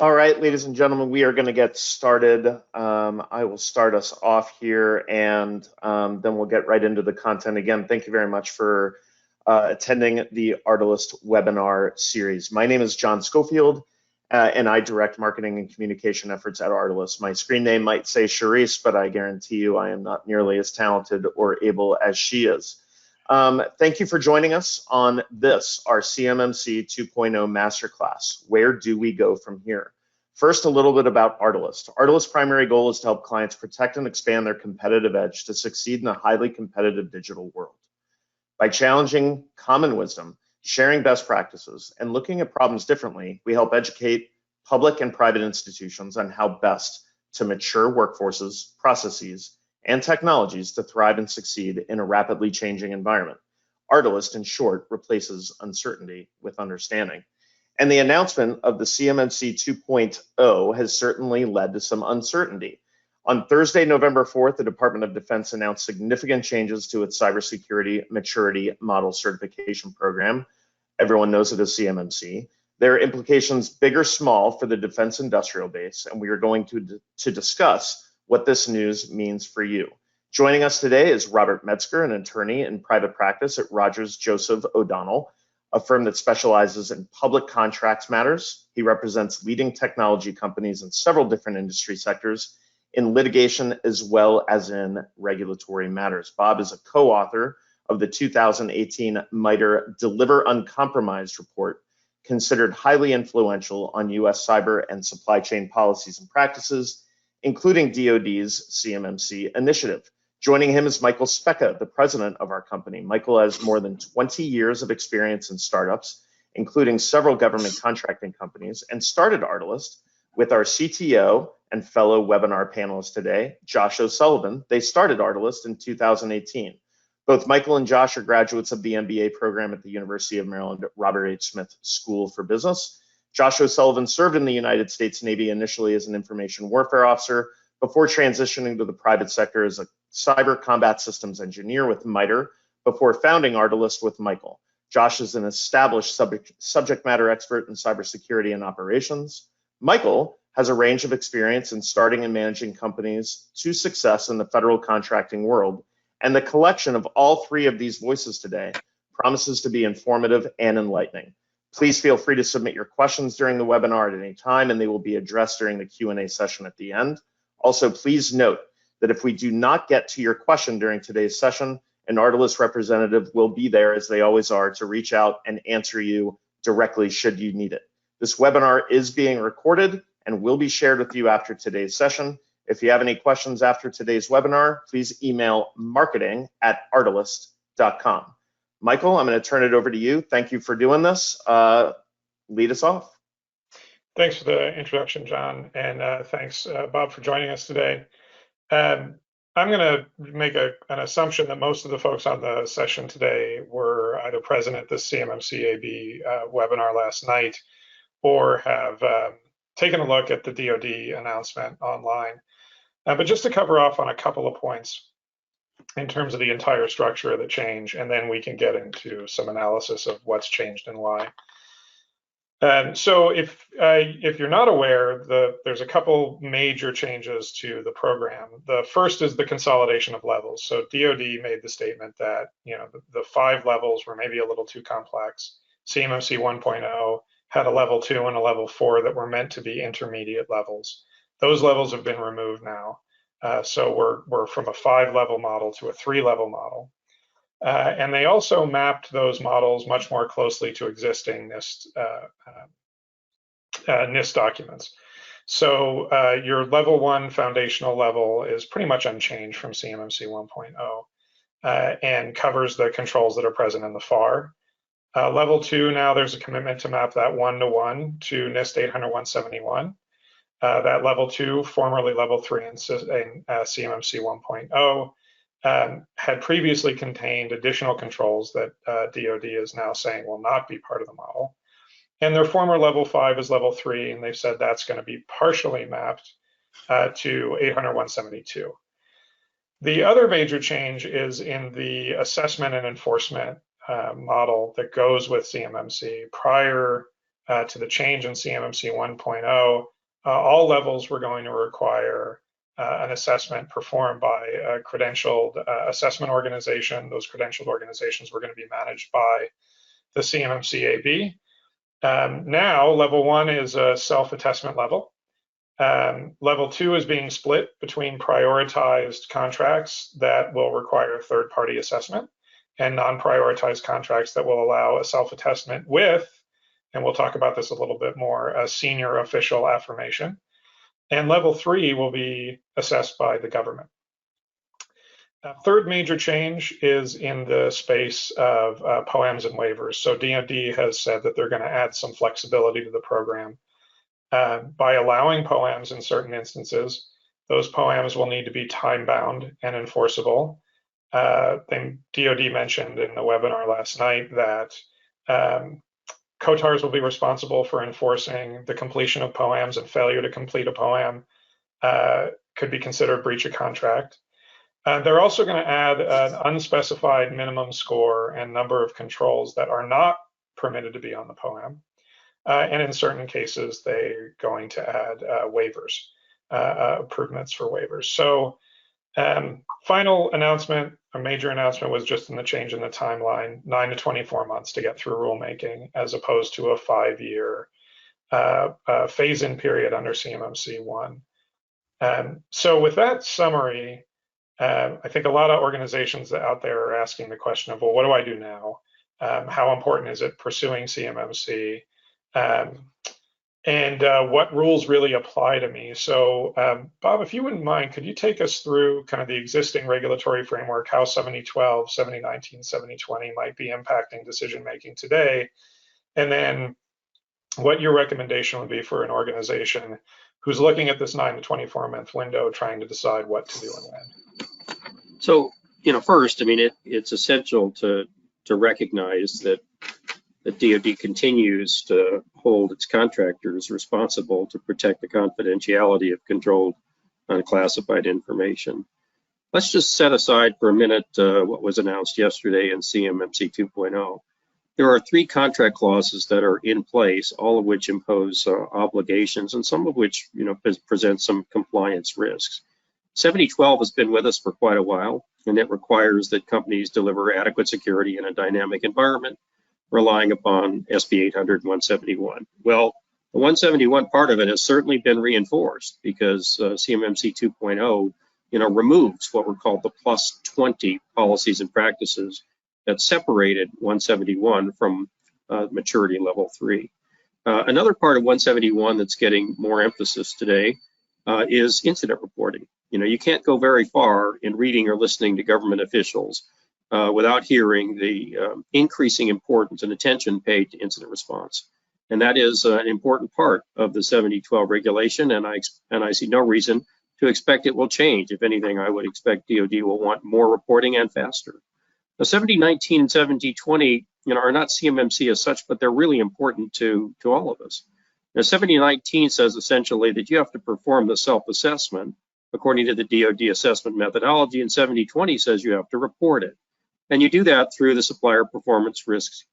All right, ladies and gentlemen, we are going to get started. I will start us off here, and then we'll get right into the content. Again, thank you very much for attending the Ardalyst webinar series. My name is John Schofield, and I direct marketing and communication efforts at Ardalyst. My screen name might say Charisse, but I guarantee you I am not nearly as talented or able as she is. Thank you for joining us on this, our CMMC 2.0 Masterclass. Where do we go from here? First, a little bit about Ardalyst. Ardalyst's primary goal is to help clients protect and expand their competitive edge to succeed in a highly competitive digital world. By challenging common wisdom, sharing best practices, and looking at problems differently, we help educate public and private institutions on how best to mature workforces, processes, and technologies to thrive and succeed in a rapidly changing environment. Ardalyst, in short, replaces uncertainty with understanding. And the announcement of the CMMC 2.0 has certainly led to some uncertainty. On Thursday, November 4th, the Department of Defense announced significant changes to its Cybersecurity Maturity Model Certification Program. Everyone knows it as CMMC. There are implications big or small for the defense industrial base, and we are going to discuss what this news means for you. Joining us today is Robert Metzger, an attorney in private practice at Rogers Joseph O'Donnell, a firm that specializes in public contracts matters. He represents leading technology companies in several different industry sectors in litigation as well as in regulatory matters. Bob is a co-author of the 2018 MITRE Deliver Uncompromised report, considered highly influential on US cyber and supply chain policies and practices, including DoD's CMMC initiative. Joining him is Michael Speca, the president of our company. Michael has more than 20 years of experience in startups, including several government contracting companies, and started Ardalyst with our CTO and fellow webinar panelists today, Josh O'Sullivan. They started Ardalyst in 2018. Both Michael and Josh are graduates of the MBA program at the University of Maryland Robert H. Smith School for Business. Josh O'Sullivan served in the United States Navy initially as an information warfare officer before transitioning to the private sector as a cyber combat systems engineer with MITRE before founding Ardalyst with Michael. Josh is an established subject matter expert in cybersecurity and operations. Michael has a range of experience in starting and managing companies to success in the federal contracting world, and the collection of all three of these voices today promises to be informative and enlightening. Please feel free to submit your questions during the webinar at any time, and they will be addressed during the Q&A session at the end. Also, please note that if we do not get to your question during today's session, an Ardalyst representative will be there, as they always are, to reach out and answer you directly should you need it. This webinar is being recorded and will be shared with you after today's session. If you have any questions after today's webinar, please email marketing@ardalyst.com. Michael, I'm going to turn it over to you. Thank you for doing this. Lead us off. Thanks for the introduction, John, and thanks, Bob, for joining us today. I'm going to make an assumption that most of the folks on the session today were either present at the CMMC AB webinar last night or have taken a look at the DoD announcement online. But just to cover off on a couple of points in terms of the entire structure of the change, and then we can get into some analysis of what's changed and why. So if you're not aware, there's a couple major changes to the program. The first is the consolidation of levels. So DoD made the statement that the 5 levels were maybe a little too complex. CMMC 1.0 had a level 2 and a level 4 that were meant to be intermediate levels. Those levels have been removed now. So we're from a 5-level model to a 3-level model. And they also mapped those models much more closely to existing NIST documents. So your level 1 foundational level is pretty much unchanged from CMMC 1.0 and covers the controls that are present in the FAR. Level 2, now there's a commitment to map that 1-to-1 to NIST 800-171. That level 2, formerly level 3 in CMMC 1.0, had previously contained additional controls that DoD is now saying will not be part of the model. And their former level 5 is level 3, and they've said that's going to be partially mapped to 800-172. The other major change is in the assessment and enforcement model that goes with CMMC. Prior, to the change in CMMC 1.0, all levels were going to require an assessment performed by a credentialed assessment organization. Those credentialed organizations were going to be managed by the CMMC AB. Now, level 1 is a self-attestment level. Level 2 is being split between prioritized contracts that will require third-party assessment and non-prioritized contracts that will allow a self-attestment with, and we'll talk about this a little bit more, a senior official affirmation. And level 3 will be assessed by the government. Third major change is in the space of POAMs and waivers. So DoD has said that they're going to add some flexibility to the program. By allowing POAMs in certain instances, those POAMs will need to be time-bound and enforceable. DoD mentioned in the webinar last night that COTARs will be responsible for enforcing the completion of POAMs, and failure to complete a POAM could be considered breach of contract. They're also going to add an unspecified minimum score and number of controls that are not permitted to be on the POAM. And in certain cases, they're going to add waivers, improvements for waivers. So final announcement, a major announcement, was just in the change in the timeline, 9 to 24 months to get through rulemaking, as opposed to a 5-year phase-in period under CMMC 1. So with that summary, I think a lot of organizations out there are asking the question of, well, what do I do now? How important is it pursuing CMMC? And what rules really apply to me? So Bob, if you wouldn't mind, could you take us through kind of the existing regulatory framework, how 7012, 7019, 7020 might be impacting decision-making today, and then what your recommendation would be for an organization who's looking at this 9 to 24-month window, trying to decide what to do and when? So, first, I mean, it's essential to recognize that the DoD continues to hold its contractors responsible to protect the confidentiality of controlled unclassified information. Let's just set aside for a minute what was announced yesterday in CMMC 2.0. There are 3 contract clauses that are in place, all of which impose obligations, and some of which present some compliance risks. 7012 has been with us for quite a while, and it requires that companies deliver adequate security in a dynamic environment, relying upon SB 800 and 171. Well, the 171 part of it has certainly been reinforced because CMMC 2.0, removes what were called the plus 20 policies and practices that separated 171 from maturity level 3. Another part of 171 that's getting more emphasis today is incident reporting. You can't go very far in reading or listening to government officials without hearing the increasing importance and attention paid to incident response. And that is an important part of the 7012 regulation, and I see no reason to expect it will change. If anything, I would expect DoD will want more reporting and faster. The 7019 and 7020 are not CMMC as such, but they're really important to all of us. Now, 7019 says essentially that you have to perform the self-assessment according to the DoD assessment methodology, and 7020 says you have to report it. And you do that through the supplier performance risks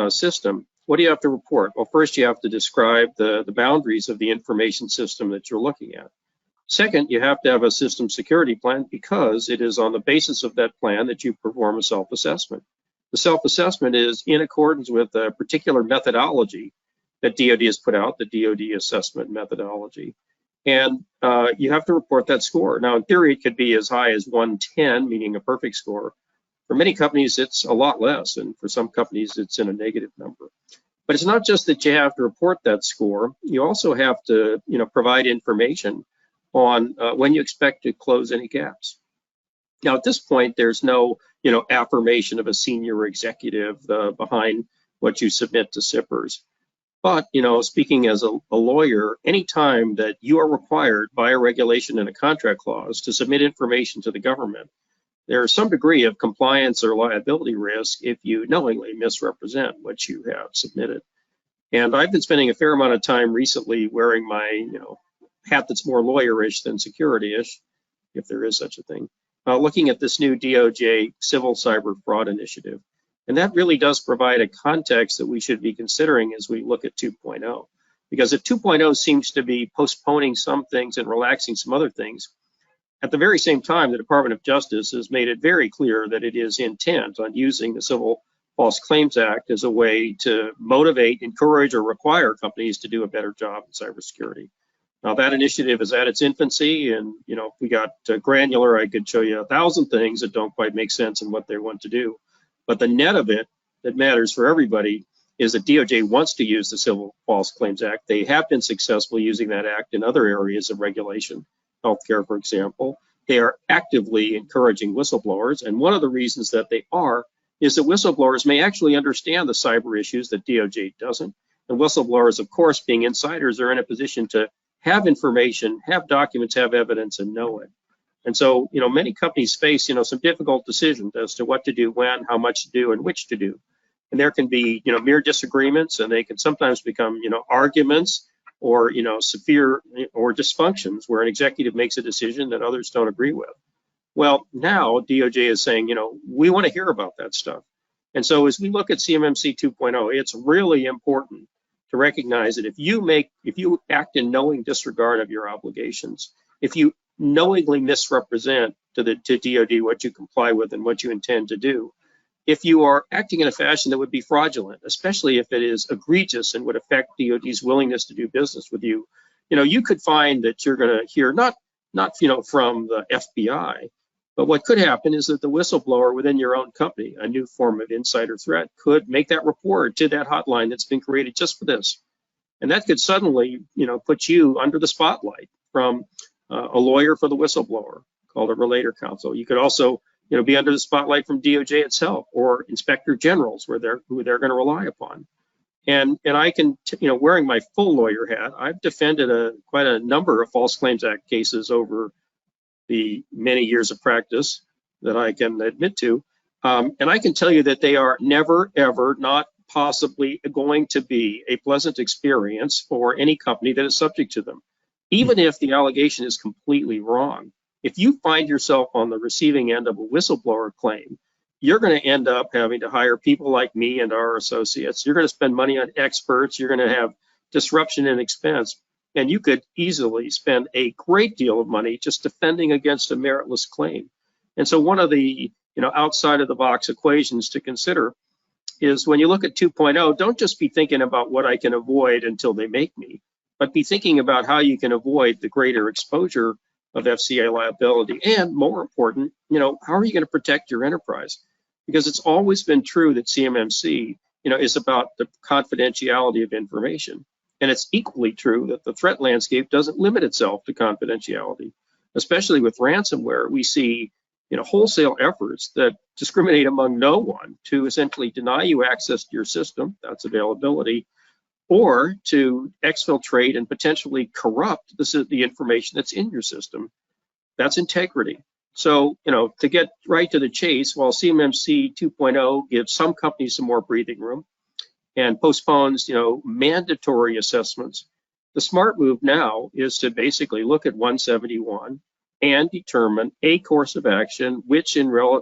system. What do you have to report? Well, first you have to describe the boundaries of the information system that you're looking at. Second, you have to have a system security plan, because it is on the basis of that plan that you perform a self-assessment. The self-assessment is in accordance with a particular methodology that DoD has put out, the DoD assessment methodology. And you have to report that score. Now, in theory, it could be as high as 110, meaning a perfect score. For many companies, it's a lot less, and for some companies, it's in a negative number. But it's not just that you have to report that score. You also have to, provide information on when you expect to close any gaps. Now, at this point, there's no, affirmation of a senior executive behind what you submit to SIPRs. But, speaking as a lawyer, anytime that you are required by a regulation and a contract clause to submit information to the government, there is some degree of compliance or liability risk if you knowingly misrepresent what you have submitted. And I've been spending a fair amount of time recently wearing my, hat that's more lawyerish than security-ish, if there is such a thing, looking at this new DOJ civil cyber fraud initiative. And that really does provide a context that we should be considering as we look at 2.0. Because if 2.0 seems to be postponing some things and relaxing some other things, at the very same time, the Department of Justice has made it very clear that it is intent on using the Civil False Claims Act as a way to motivate, encourage, or require companies to do a better job in cybersecurity. Now, that initiative is at its infancy, and if we got granular, I could show you 1,000 things that don't quite make sense in what they want to do. But the net of it that matters for everybody is that DOJ wants to use the Civil False Claims Act. They have been successful using that act in other areas of regulation, healthcare, for example. They are actively encouraging whistleblowers, and one of the reasons that they are is that whistleblowers may actually understand the cyber issues that DOJ doesn't. And whistleblowers, of course, being insiders, are in a position to have information, have documents, have evidence, and know it. And so, many companies face, some difficult decisions as to what to do, when, how much to do, and which to do. And there can be, mere disagreements, and they can sometimes become, arguments or, severe or dysfunctions where an executive makes a decision that others don't agree with. Well, now DOJ is saying, we want to hear about that stuff. And so as we look at CMMC 2.0, it's really important to recognize that if you act in knowing disregard of your obligations, if you knowingly misrepresent to DOD what you comply with and what you intend to do, if you are acting in a fashion that would be fraudulent, especially if it is egregious and would affect DOD's willingness to do business with you, you could find that you're going to hear not from the FBI, but what could happen is that the whistleblower within your own company, a new form of insider threat, could make that report to that hotline that's been created just for this. And that could suddenly, put you under the spotlight from a lawyer for the whistleblower called a relator counsel. You could also, be under the spotlight from DOJ itself or inspector generals who they're going to rely upon. And I can, wearing my full lawyer hat, I've defended quite a number of False Claims Act cases over the many years of practice that I can admit to. And I can tell you that they are never, ever, not possibly going to be a pleasant experience for any company that is subject to them. Even if the allegation is completely wrong, if you find yourself on the receiving end of a whistleblower claim, you're going to end up having to hire people like me and our associates. You're going to spend money on experts. You're going to have disruption in expense. And you could easily spend a great deal of money just defending against a meritless claim. And so one of the outside of the box equations to consider is when you look at 2.0, don't just be thinking about what I can avoid until they make me, but be thinking about how you can avoid the greater exposure of FCA liability. And more important, how are you going to protect your enterprise? Because it's always been true that CMMC, is about the confidentiality of information. And it's equally true that the threat landscape doesn't limit itself to confidentiality. Especially with ransomware, we see wholesale efforts that discriminate among no one to essentially deny you access to your system, that's availability, or to exfiltrate and potentially corrupt the information that's in your system, that's integrity. So, to get right to the chase, while CMMC 2.0 gives some companies some more breathing room, and postpones, mandatory assessments, the smart move now is to basically look at 171 and determine a course of action, which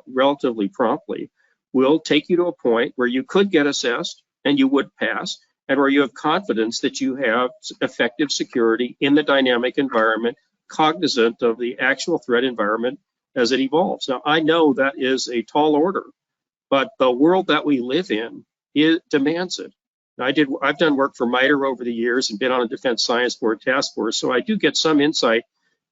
relatively promptly will take you to a point where you could get assessed and you would pass, and where you have confidence that you have effective security in the dynamic environment, cognizant of the actual threat environment as it evolves. Now, I know that is a tall order, but the world that we live in, it demands it. I've done work for MITRE over the years and been on a Defense Science Board task force, so I do get some insight,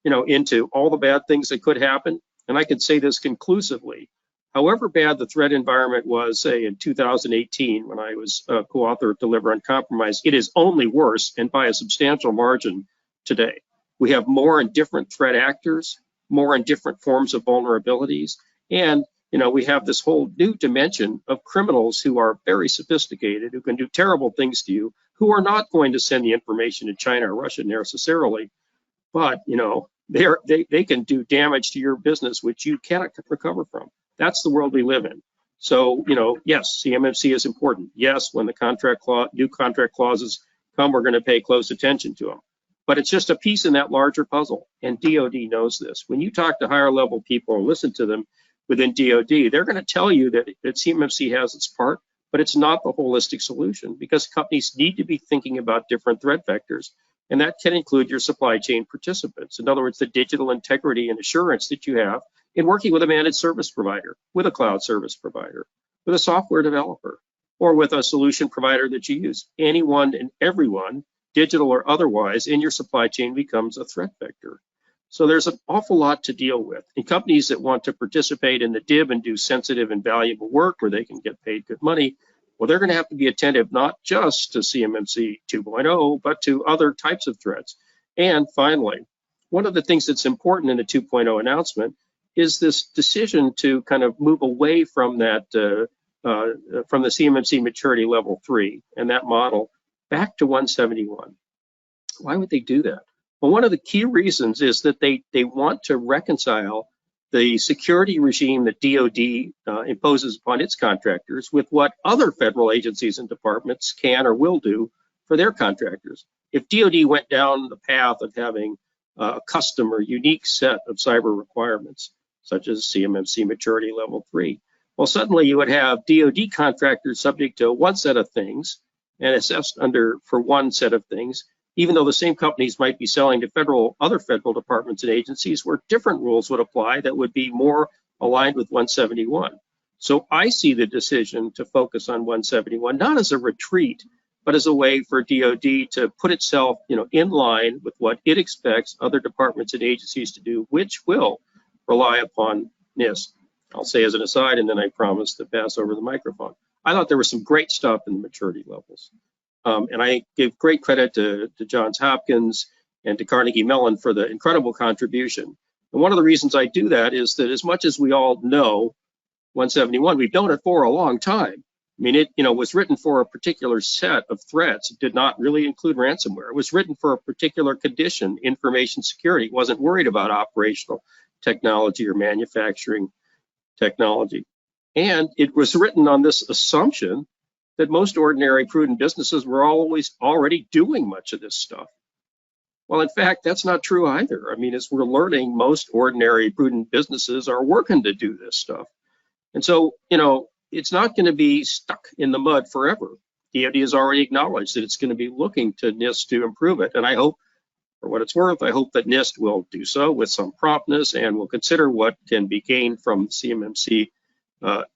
into all the bad things that could happen. And I can say this conclusively: however bad the threat environment was, say in 2018, when I was co-author of Deliver Uncompromised, it is only worse, and by a substantial margin, today. We have more and different threat actors, more and different forms of vulnerabilities, and we have this whole new dimension of criminals who are very sophisticated, who can do terrible things to you, who are not going to send the information to China or Russia necessarily, but they can do damage to your business which you cannot recover from. That's the world we live in. So yes, CMMC is important. Yes, when the new contract clauses come, we're going to pay close attention to them. But it's just a piece in that larger puzzle, and DoD knows this. When you talk to higher level people and listen to them, within DoD, they're going to tell you that CMMC has its part, but it's not the holistic solution, because companies need to be thinking about different threat vectors. And that can include your supply chain participants. In other words, the digital integrity and assurance that you have in working with a managed service provider, with a cloud service provider, with a software developer, or with a solution provider that you use. Anyone and everyone, digital or otherwise, in your supply chain becomes a threat vector. So there's an awful lot to deal with. And companies that want to participate in the DIB and do sensitive and valuable work where they can get paid good money, well, they're going to have to be attentive not just to CMMC 2.0, but to other types of threats. And finally, one of the things that's important in the 2.0 announcement is this decision to kind of move away from that, from the CMMC maturity level 3 and that model back to 171. Why would they do that? Well, one of the key reasons is that they want to reconcile the security regime that DoD imposes upon its contractors with what other federal agencies and departments can or will do for their contractors. If DoD went down the path of having a custom or unique set of cyber requirements, such as CMMC maturity level 3, well, suddenly you would have DoD contractors subject to one set of things and assessed for one set of things, even though the same companies might be selling to other federal departments and agencies where different rules would apply that would be more aligned with 171. So I see the decision to focus on 171 not as a retreat, but as a way for DoD to put itself, in line with what it expects other departments and agencies to do, which will rely upon NIST. I'll say as an aside, and then I promise to pass over the microphone. I thought there was some great stuff in the maturity levels. And I give great credit to Johns Hopkins and to Carnegie Mellon for the incredible contribution. And one of the reasons I do that is that as much as we all know 171, we've known it for a long time. I mean, it was written for a particular set of threats. It did not really include ransomware. It was written for a particular condition, information security. It wasn't worried about operational technology or manufacturing technology. And it was written on this assumption that most ordinary prudent businesses were already doing much of this stuff. Well, in fact, that's not true either. I mean, as we're learning, most ordinary prudent businesses are working to do this stuff. And so, it's not going to be stuck in the mud forever. DoD has already acknowledged that it's going to be looking to NIST to improve it. And I hope, for what it's worth, I hope that NIST will do so with some promptness and will consider what can be gained from CMMC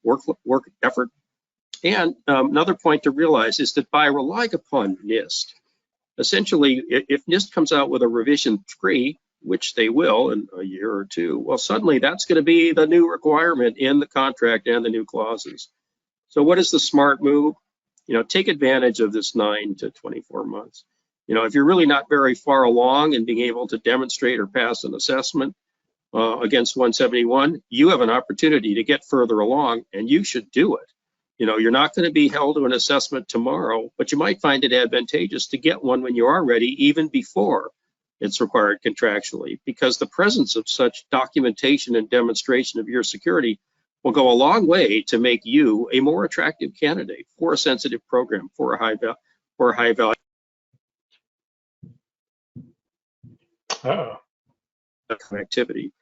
work effort. And another point to realize is that by relying upon NIST, essentially, if NIST comes out with a revision 3, which they will in a year or two, well, suddenly that's going to be the new requirement in the contract and the new clauses. So what is the smart move? Take advantage of this 9 to 24 months. If you're really not very far along in being able to demonstrate or pass an assessment against 171, you have an opportunity to get further along, and you should do it. You're not going to be held to an assessment tomorrow, but you might find it advantageous to get one when you are ready, even before it's required contractually, because the presence of such documentation and demonstration of your security will go a long way to make you a more attractive candidate for a sensitive program, for a high value. Connectivity.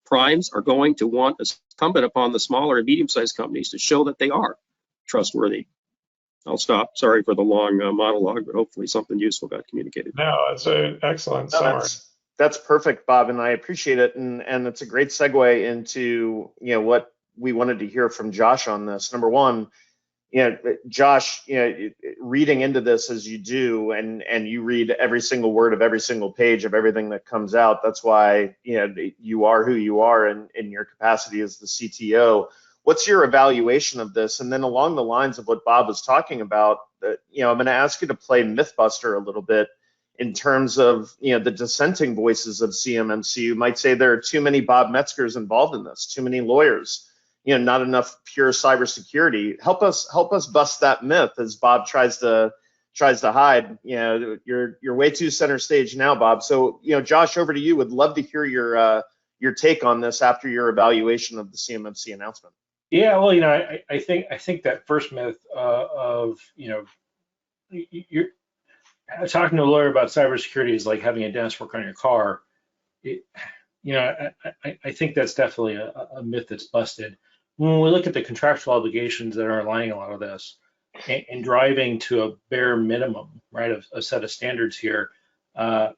Primes are going to want it's incumbent upon the smaller and medium-sized companies to show that they are trustworthy. I'll stop. Sorry for the long monologue, but hopefully something useful got communicated. No, it's an excellent summary. That's perfect, Bob, and I appreciate it. And it's a great segue into what we wanted to hear from Josh on this. Number one, Josh, reading into this as you do, and you read every single word of every single page of everything that comes out. That's why you are who you are in your capacity as the CTO. What's your evaluation of this? And then along the lines of what Bob was talking about, I'm going to ask you to play Mythbuster a little bit in terms of the dissenting voices of CMMC. You might say there are too many Bob Metzgers involved in this, too many lawyers, not enough pure cybersecurity. Help us bust that myth as Bob tries to hide. You're way too center stage now, Bob. So Josh, over to you. Would love to hear your take on this after your evaluation of the CMMC announcement. Yeah, well, I think that first myth of you're talking to a lawyer about cybersecurity is like having a dentist work on your car. I think that's definitely a myth that's busted. When we look at the contractual obligations that are aligning a lot of this and driving to a bare minimum, right, of a set of standards here, it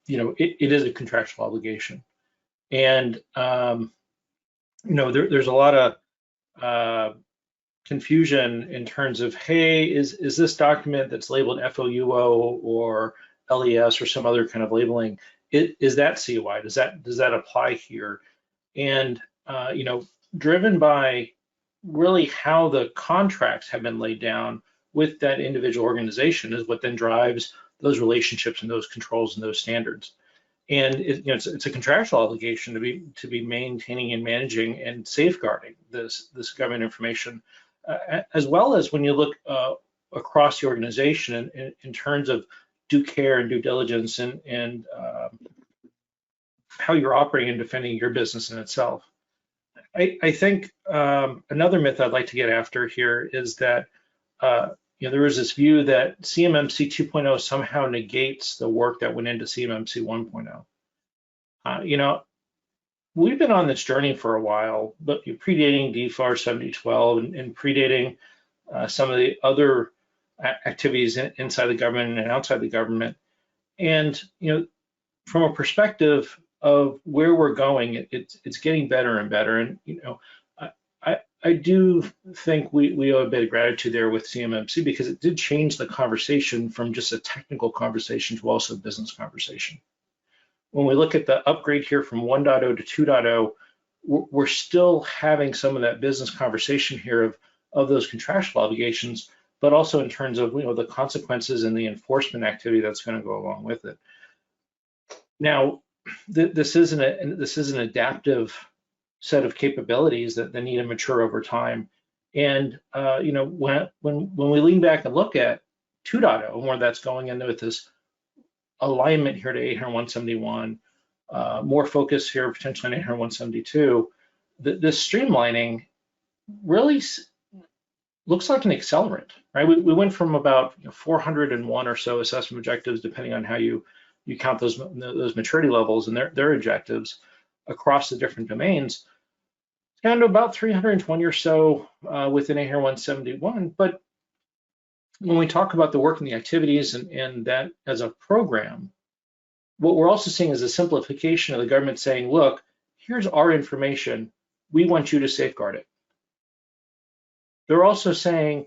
is a contractual obligation. And, there's a lot of confusion in terms of, hey, is this document that's labeled FOUO or LES or some other kind of labeling, is that COI? Does that apply here? And driven by really how the contracts have been laid down with that individual organization is what then drives those relationships and those controls and those standards. And it's a contractual obligation to be maintaining and managing and safeguarding this government information, as well as when you look across the organization in terms of due care and due diligence and how you're operating and defending your business in itself. I think another myth I'd like to get after here is that there is this view that CMMC 2.0 somehow negates the work that went into CMMC 1.0. We've been on this journey for a while, but predating DFAR 7012 and predating some of the other activities inside the government and outside the government. And from a perspective of where we're going, it's getting better and better. And I do think we owe a bit of gratitude there with CMMC because it did change the conversation from just a technical conversation to also a business conversation. When we look at the upgrade here from 1.0 to 2.0, we're still having some of that business conversation here of those contractual obligations, but also in terms of the consequences and the enforcement activity that's going to go along with it. Now, this is an adaptive set of capabilities that need to mature over time. And when we lean back and look at 2.0 and where that's going into with this alignment here to 801.171, more focus here potentially on 801.172, this streamlining really looks like an accelerant, right? We went from about 401 or so assessment objectives, depending on how you count those maturity levels and their objectives across the different domains, down to about 320 or so within 801.171. But when we talk about the work and the activities and that as a program, what we're also seeing is a simplification of the government saying, look, here's our information. We want you to safeguard it. They're also saying,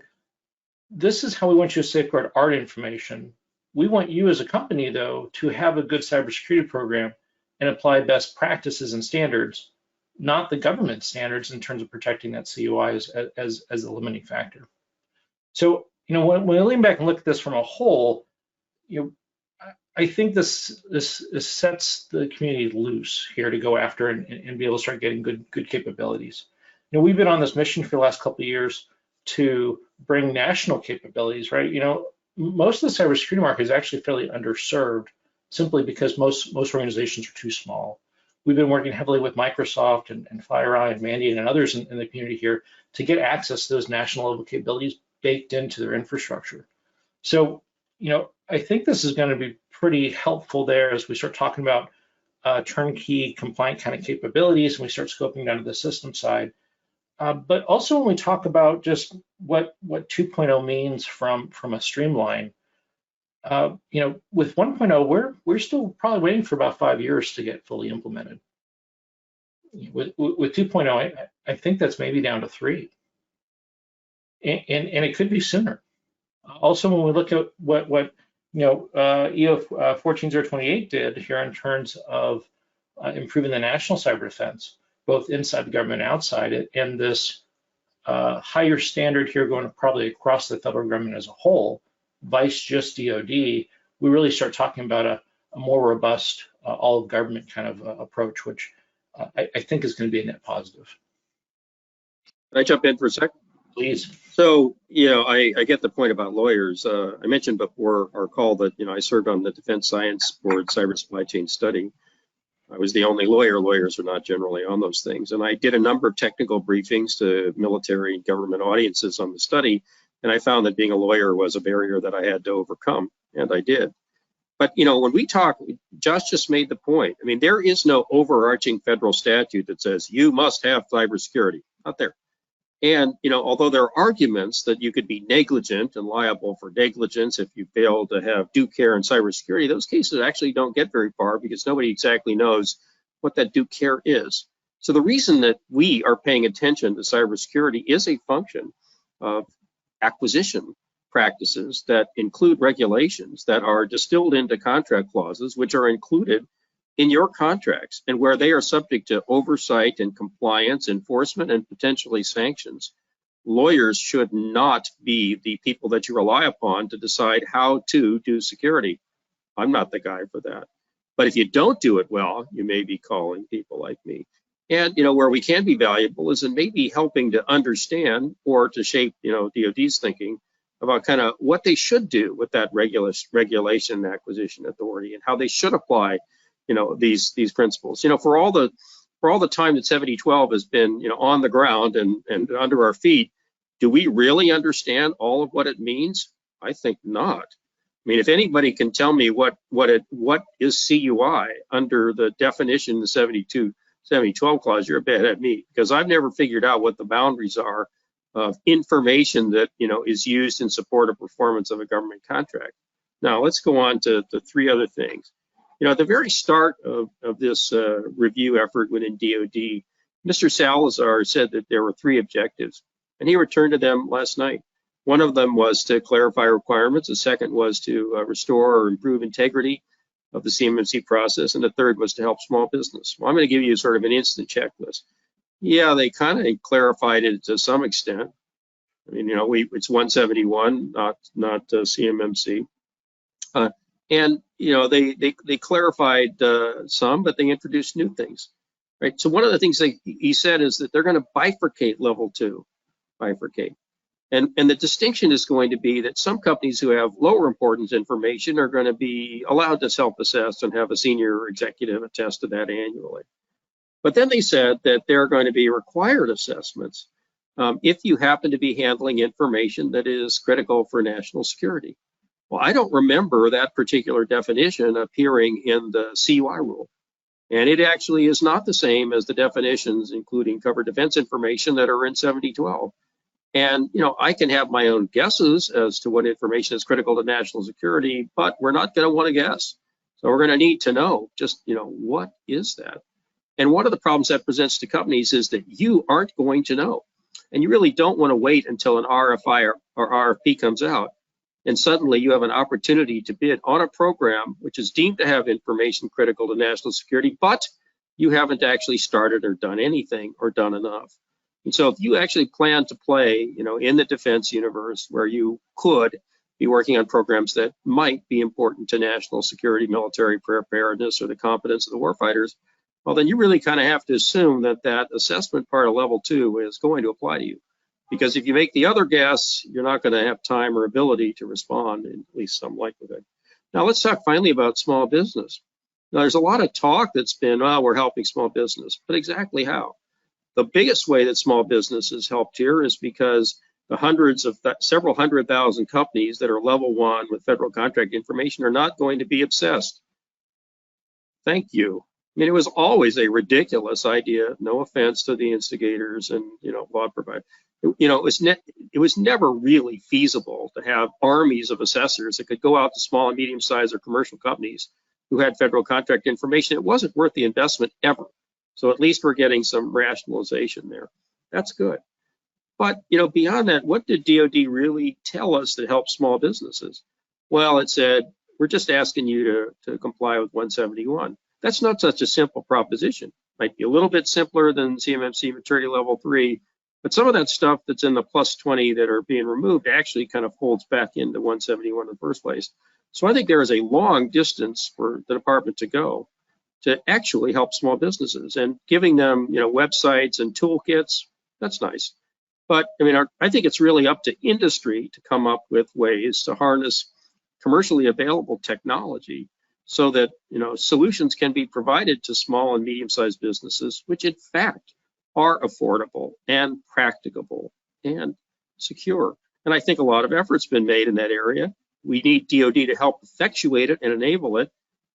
this is how we want you to safeguard our information. We want you as a company, though, to have a good cybersecurity program and apply best practices and standards, not the government standards in terms of protecting that COI as a limiting factor. So, when we lean back and look at this from a whole, I think this sets the community loose here to go after and be able to start getting good capabilities. We've been on this mission for the last couple of years to bring national capabilities, right? Most of the cybersecurity market is actually fairly underserved simply because most organizations are too small. We've been working heavily with Microsoft and FireEye and Mandiant and others in the community here to get access to those national level capabilities baked into their infrastructure. So, I think this is going to be pretty helpful there as we start talking about turnkey compliant kind of capabilities and we start scoping down to the system side. But also when we talk about just what 2.0 means from a streamline, with 1.0, we're still probably waiting for about 5 years to get fully implemented. With 2.0, I think that's maybe down to 3. And it could be sooner. Also, when we look at what EO 14028 did here in terms of improving the national cyber defense, both inside the government and outside it, and this higher standard here going probably across the federal government as a whole, vice just DoD, we really start talking about a more robust all of government kind of approach, which I think is going to be a net positive. Can I jump in for a second? Please. So, I get the point about lawyers. I mentioned before our call that, I served on the Defense Science Board Cyber Supply Chain Study. I was the only lawyer. Lawyers are not generally on those things. And I did a number of technical briefings to military government audiences on the study. And I found that being a lawyer was a barrier that I had to overcome, and I did. But when we talk, Josh just made the point. I mean, there is no overarching federal statute that says you must have cybersecurity. Not there. And although there are arguments that you could be negligent and liable for negligence if you fail to have due care in cybersecurity, those cases actually don't get very far because nobody exactly knows what that due care is. So the reason that we are paying attention to cybersecurity is a function of acquisition practices that include regulations that are distilled into contract clauses, which are included in your contracts, and where they are subject to oversight and compliance, enforcement, and potentially sanctions. Lawyers should not be the people that you rely upon to decide how to do security. I'm not the guy for that. But if you don't do it well, you may be calling people like me. And where we can be valuable is in maybe helping to understand or to shape DoD's thinking about kind of what they should do with that regulation and acquisition authority and how they should apply these principles. For all the time that 7012 has been on the ground and under our feet, do we really understand all of what it means? I think not. I mean, if anybody can tell me what is CUI under the definition, the 7012 clause, you're a bit at me, because I've never figured out what the boundaries are of information that is used in support of performance of a government contract. Now let's go on to the three other things. At the very start of this review effort within DoD, Mr. Salazar said that there were three objectives, and he returned to them last night. One of them was to clarify requirements. The second was to restore or improve integrity of the CMMC process. And the third was to help small business. Well, I'm going to give you sort of an instant checklist. Yeah, they kind of clarified it to some extent. I mean, it's 171, not CMMC. And they clarified some, but they introduced new things, right? So one of the things he said is that they're going to bifurcate level 2, bifurcate. And the distinction is going to be that some companies who have lower importance information are going to be allowed to self-assess and have a senior executive attest to that annually. But then they said that there are going to be required assessments if you happen to be handling information that is critical for national security. Well, I don't remember that particular definition appearing in the CUI rule. And it actually is not the same as the definitions, including covered defense information, that are in 7012. And, I can have my own guesses as to what information is critical to national security, but we're not going to want to guess. So we're going to need to know just, what is that? And one of the problems that presents to companies is that you aren't going to know. And you really don't want to wait until an RFI or RFP comes out. And suddenly you have an opportunity to bid on a program which is deemed to have information critical to national security, but you haven't actually started or done anything or done enough. And so if you actually plan to play, in the defense universe where you could be working on programs that might be important to national security, military preparedness, or the competence of the warfighters, well, then you really kind of have to assume that that assessment part of level 2 is going to apply to you. Because if you make the other guess, you're not going to have time or ability to respond, in at least some likelihood. Now let's talk finally about small business. Now there's a lot of talk that's been, we're helping small business, but exactly how? The biggest way that small business is helped here is because the several 100,000 companies that are level 1 with federal contract information are not going to be obsessed. Thank you. I mean, it was always a ridiculous idea, no offense to the instigators and, law providers. It was never really feasible to have armies of assessors that could go out to small and medium-sized or commercial companies who had federal contract information. It wasn't worth the investment ever. So at least we're getting some rationalization there. That's good. But, beyond that, what did DoD really tell us that helps small businesses? Well, it said, we're just asking you to comply with 171. That's not such a simple proposition. Might be a little bit simpler than CMMC maturity level 3, but some of that stuff that's in the plus 20 that are being removed actually kind of folds back into 171 in the first place. So I think there is a long distance for the department to go to actually help small businesses, and giving them, websites and toolkits, that's nice. But I think it's really up to industry to come up with ways to harness commercially available technology so that, solutions can be provided to small and medium-sized businesses, which in fact are affordable and practicable and secure. And I think a lot of effort's been made in that area. we need DoD to help effectuate it and enable it.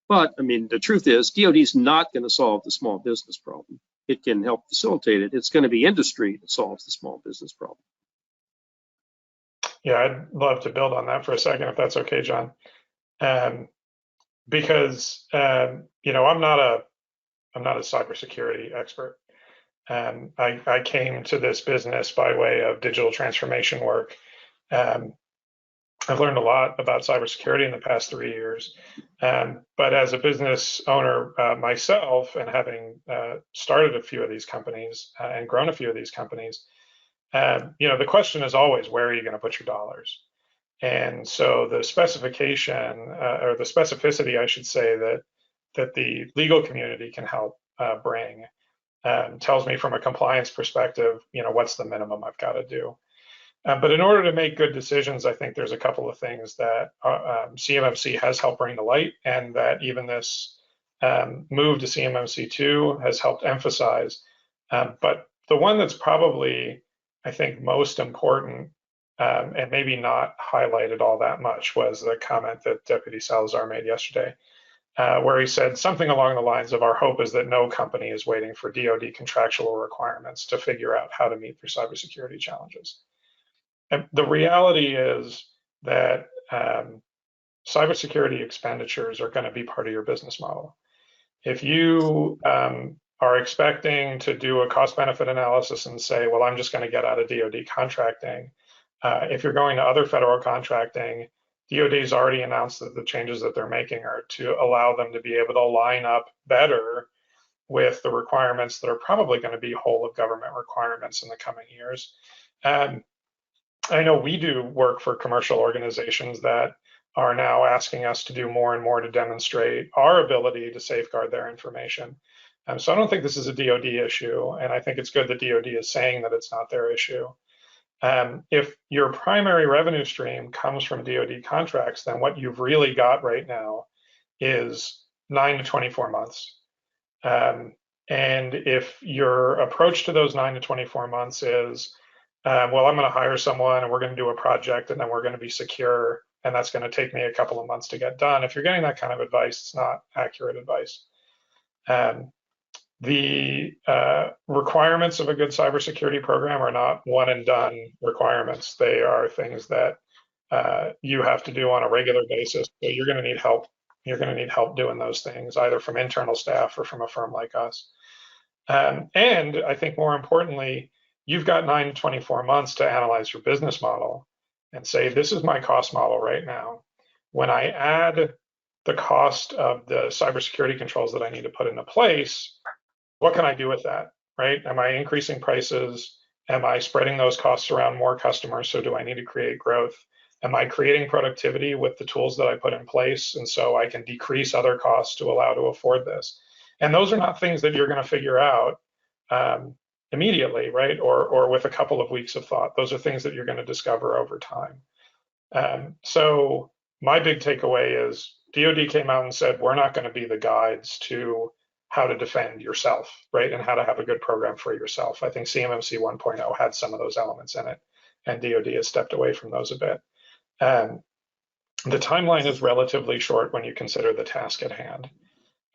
But I mean, the truth is, DoD is not going to solve the small business problem. It can help facilitate it. It's going to be industry that solves the small business problem. Yeah, I'd love to build on that for a second, if that's okay, John. Because you know, I'm not a cybersecurity expert. I came to this business by way of digital transformation work. I've learned a lot about cybersecurity in the past 3 years. But as a business owner myself, and having started a few of these companies and grown a few of these companies, you know, the question is always, where are you going to put your dollars? And so the specification or the specificity, I should say, that the legal community can help bring tells me from a compliance perspective, you know, what's the minimum I've got to do. But in order to make good decisions, I think there's a couple of things that CMMC has helped bring to light, and that even this move to CMMC 2 has helped emphasize. But the one that's probably, I think, most important and maybe not highlighted all that much was the comment that Deputy Salazar made yesterday, where he said something along the lines of, our hope is that no company is waiting for DoD contractual requirements to figure out how to meet their cybersecurity challenges. And the reality is that cybersecurity expenditures are going to be part of your business model. If you are expecting to do a cost-benefit analysis and say, well, I'm just going to get out of DoD contracting, if you're going to other federal contracting, DoD's already announced that the changes that they're making are to allow them to be able to line up better with the requirements that are probably going to be whole of government requirements in the coming years. I know we do work for commercial organizations that are now asking us to do more and more to demonstrate our ability to safeguard their information. So I don't think this is a DoD issue, and I think it's good that DoD is saying that it's not their issue. If your primary revenue stream comes from DoD contracts, then what you've really got right now is 9 to 24 months. And if your approach to those 9 to 24 months is, well, I'm going to hire someone and we're going to do a project and then we're going to be secure, and that's going to take me a couple of months to get done. If you're getting that kind of advice, it's not accurate advice. The requirements of a good cybersecurity program are not one and done requirements. They are things that you have to do on a regular basis. So you're going to need help. You're going to need help doing those things, either from internal staff or from a firm like us. And I think more importantly, you've got 9 to 24 months to analyze your business model and say, this is my cost model right now. When I add the cost of the cybersecurity controls that I need to put into place, what can I do with that, right? Am I increasing prices? Am I spreading those costs around more customers? So do I need to create growth? Am I creating productivity with the tools that I put in place? And so I can decrease other costs to allow to afford this. And those are not things that you're going to figure out immediately, right? Or with a couple of weeks of thought. Those are things that you're going to discover over time. So my big takeaway is DoD came out and said, we're not going to be the guides to how to defend yourself, right? And how to have a good program for yourself. I think CMMC 1.0 had some of those elements in it, and DoD has stepped away from those a bit. The timeline is relatively short when you consider the task at hand.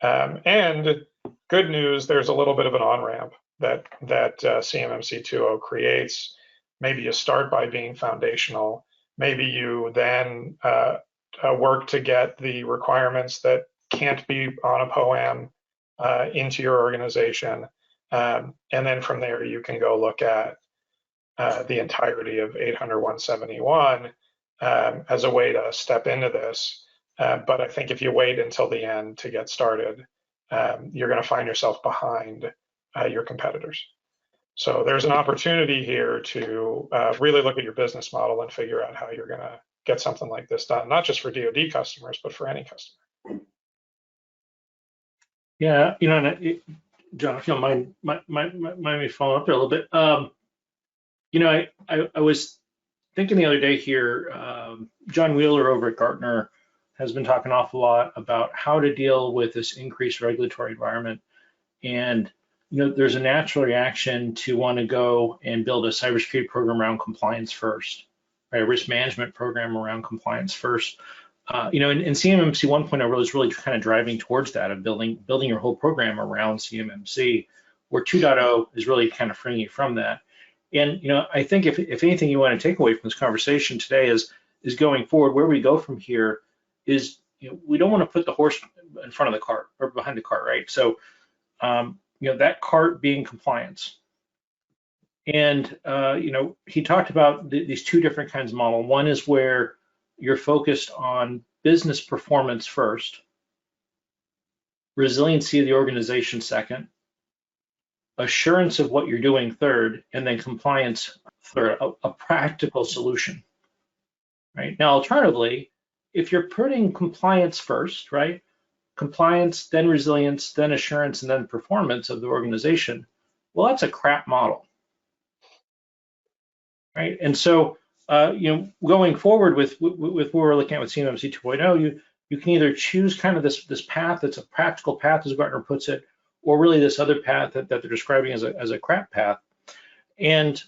And good news, there's a little bit of an on-ramp that CMMC 2.0 creates. Maybe you start by being foundational. Maybe you then work to get the requirements that can't be on a POAM into your organization. And then from there, you can go look at the entirety of 800-171 as a way to step into this. But I think if you wait until the end to get started, you're going to find yourself behind your competitors. So there's an opportunity here to really look at your business model and figure out how you're going to get something like this done, not just for DoD customers, but for any customer. Yeah, you know, and John, if you don't mind me following up there a little bit. You know, I was thinking the other day here, John Wheeler over at Gartner has been talking an awful lot about how to deal with this increased regulatory environment. And, you know, there's a natural reaction to want to go and build a cybersecurity program around compliance first. right? A risk management program around compliance first. You know, and CMMC 1.0 is really kind of driving towards that, of building your whole program around CMMC, where 2.0 is really kind of freeing you from that. And you know, I think if anything you want to take away from this conversation today is going forward, where we go from here is, you know, we don't want to put the horse in front of the cart or behind the cart, right? So, you know, that cart being compliance. And you know, he talked about these two different kinds of model. One is where you're focused on business performance first, resiliency of the organization second, assurance of what you're doing third, and then compliance third, a practical solution, right? Now, alternatively, if you're putting compliance first, right? Compliance, then resilience, then assurance, and then performance of the organization, well, that's a crap model, right? And so, you know, going forward with what we're looking at with CMMC 2.0, you can either choose kind of this path that's a practical path, as Gartner puts it, or really this other path that they're describing as a crap path. And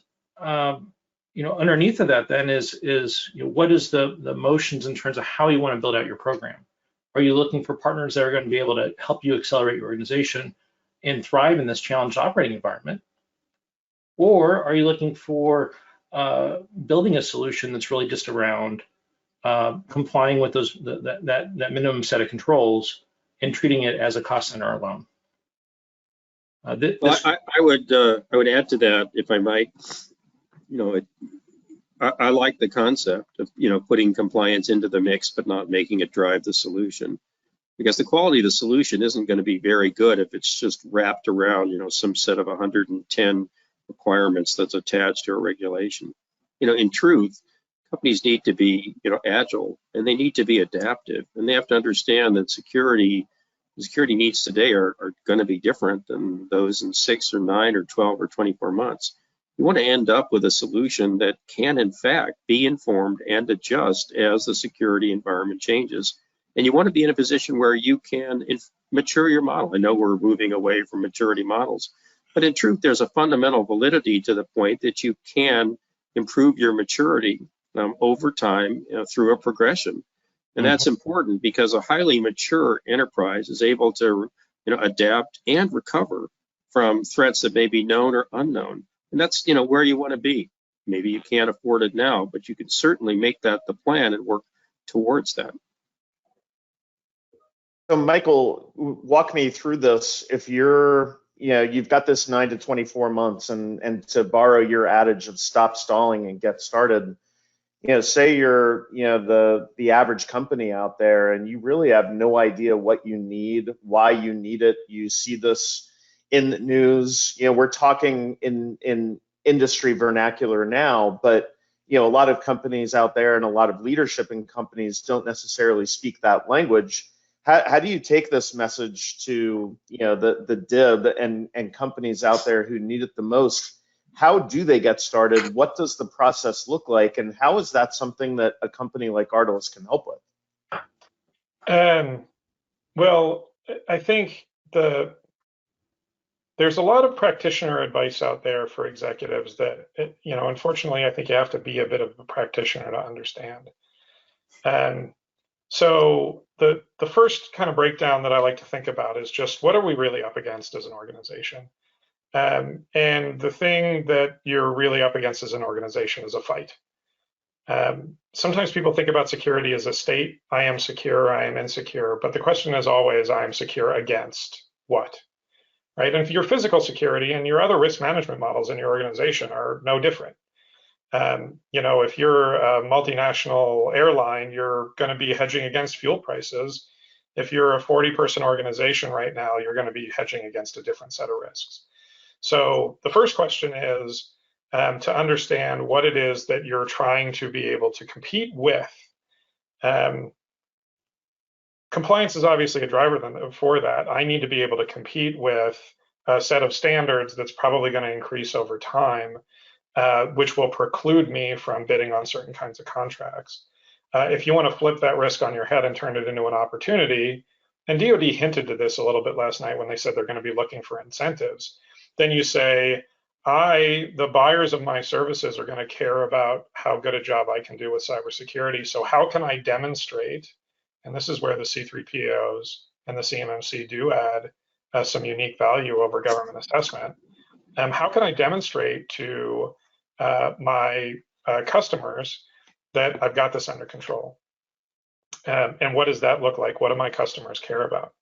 you know, underneath of that then is you know, what is the motions in terms of how you want to build out your program? Are you looking for partners that are going to be able to help you accelerate your organization and thrive in this challenged operating environment? Or are you looking for building a solution that's really just around complying with those that minimum set of controls and treating it as a cost center alone? Well, I would add to that, if I might. You know, I like the concept of, you know, putting compliance into the mix, but not making it drive the solution, because the quality of the solution isn't going to be very good if it's just wrapped around, you know, some set of 110 requirements that's attached to a regulation. You know, in truth, companies need to be, you know, agile, and they need to be adaptive, and they have to understand that security needs today are going to be different than those in 6 or 9 or 12 or 24 months. You want to end up with a solution that can, in fact, be informed and adjust as the security environment changes. And you want to be in a position where you can mature your model. I know we're moving away from maturity models, but in truth, there's a fundamental validity to the point that you can improve your maturity over time, you know, through a progression. And that's important, because a highly mature enterprise is able to, you know, adapt and recover from threats that may be known or unknown. And that's, you know, where you want to be. Maybe you can't afford it now, but you can certainly make that the plan and work towards that. So Michael, walk me through this. If you're, you know, you've got this 9 to 24 months, and to borrow your adage of stop stalling and get started, you know, say you're, you know, the average company out there, and you really have no idea what you need, why you need it. You see this in the news. You know, we're talking in industry vernacular now, but you know, a lot of companies out there and a lot of leadership in companies don't necessarily speak that language. How do you take this message to, you know, the DIB and companies out there who need it the most? How do they get started? What does the process look like? And how is that something that a company like Ardalyst can help with? Well, I think there's a lot of practitioner advice out there for executives that, you know, unfortunately, I think you have to be a bit of a practitioner to understand. So the first kind of breakdown that I like to think about is just, what are we really up against as an organization? And the thing that you're really up against as an organization is a fight. Sometimes people think about security as a state. I am secure, I am insecure, but the question is always, I am secure against what? Right? And your physical security and your other risk management models in your organization are no different. You know, if you're a multinational airline, you're going to be hedging against fuel prices. If you're a 40-person organization right now, you're going to be hedging against a different set of risks. So the first question is to understand what it is that you're trying to be able to compete with. Compliance is obviously a driver for that. I need to be able to compete with a set of standards that's probably going to increase over time, which will preclude me from bidding on certain kinds of contracts. If you want to flip that risk on your head and turn it into an opportunity, and DoD hinted to this a little bit last night when they said they're going to be looking for incentives, then you say, the buyers of my services are going to care about how good a job I can do with cybersecurity. So how can I demonstrate, and this is where the C3POs and the CMMC do add some unique value over government assessment. How can I demonstrate to my customers that I've got this under control? And what does that look like? What do my customers care about?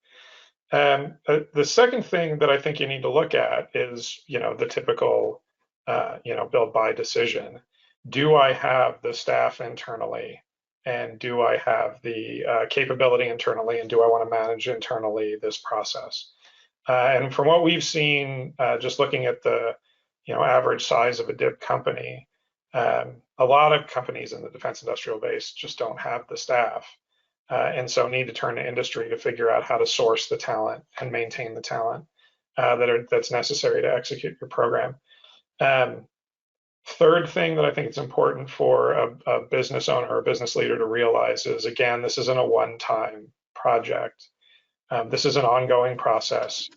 The second thing that I think you need to look at is, the typical, build buy decision. Do I have the staff internally, and do I have the capability internally, and do I want to manage internally this process? And from what we've seen, just looking at the, average size of a DIB company, a lot of companies in the defense industrial base just don't have the staff. And so need to turn to industry to figure out how to source the talent and maintain the talent that's necessary to execute your program. Third thing that I think is important for a business owner or a business leader to realize is, again, this isn't a one-time project. This is an ongoing process.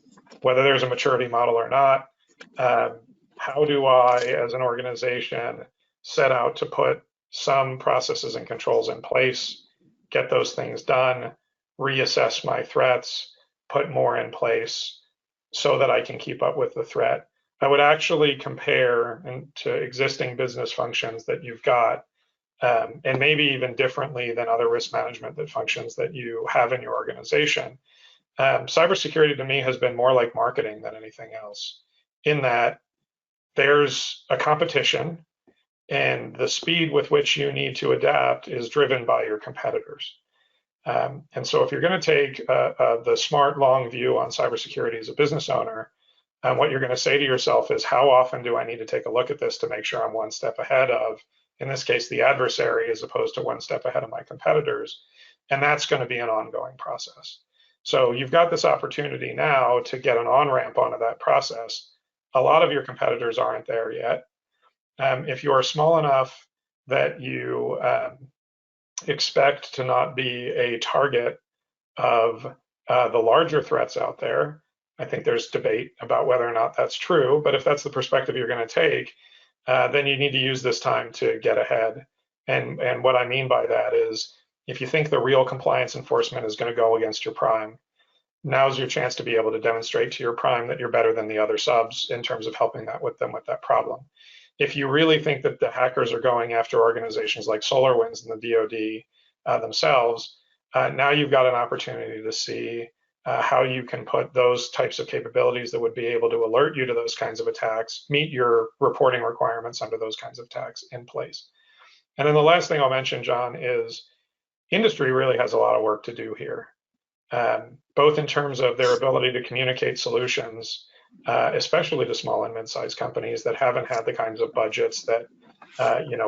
Whether there's a maturity model or not, how do I, as an organization, set out to put some processes and controls in place, get those things done, reassess my threats, put more in place so that I can keep up with the threat. I would actually compare to existing business functions that you've got, and maybe even differently than other risk management functions that you have in your organization. Cybersecurity to me has been more like marketing than anything else, in that there's a competition, and the speed with which you need to adapt is driven by your competitors. And so if you're going to take the smart long view on cybersecurity as a business owner, what you're going to say to yourself is, how often do I need to take a look at this to make sure I'm one step ahead of, in this case, the adversary, as opposed to one step ahead of my competitors? And that's going to be an ongoing process. So you've got this opportunity now to get an on-ramp onto that process. A lot of your competitors aren't there yet. If you are small enough that you expect to not be a target of the larger threats out there, I think there's debate about whether or not that's true, but if that's the perspective you're going to take, then you need to use this time to get ahead. And what I mean by that is, if you think the real compliance enforcement is going to go against your prime, now's your chance to be able to demonstrate to your prime that you're better than the other subs in terms of helping them with that problem. If you really think that the hackers are going after organizations like SolarWinds and the DoD themselves, now you've got an opportunity to see how you can put those types of capabilities that would be able to alert you to those kinds of attacks, meet your reporting requirements under those kinds of attacks in place. And then the last thing I'll mention, John, is industry really has a lot of work to do here, both in terms of their ability to communicate solutions, especially to small and mid-sized companies that haven't had the kinds of budgets that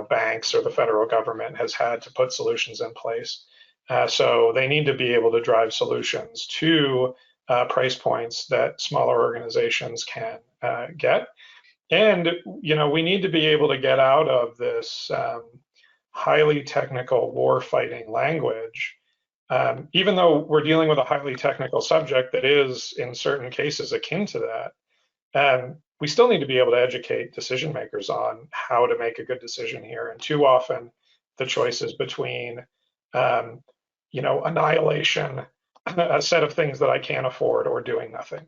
banks or the federal government has had to put solutions in place. So they need to be able to drive solutions to price points that smaller organizations can get. And we need to be able to get out of this highly technical war-fighting language. Even though we're dealing with a highly technical subject that is, in certain cases, akin to that, we still need to be able to educate decision makers on how to make a good decision here. And too often, the choice is between, annihilation, a set of things that I can't afford, or doing nothing.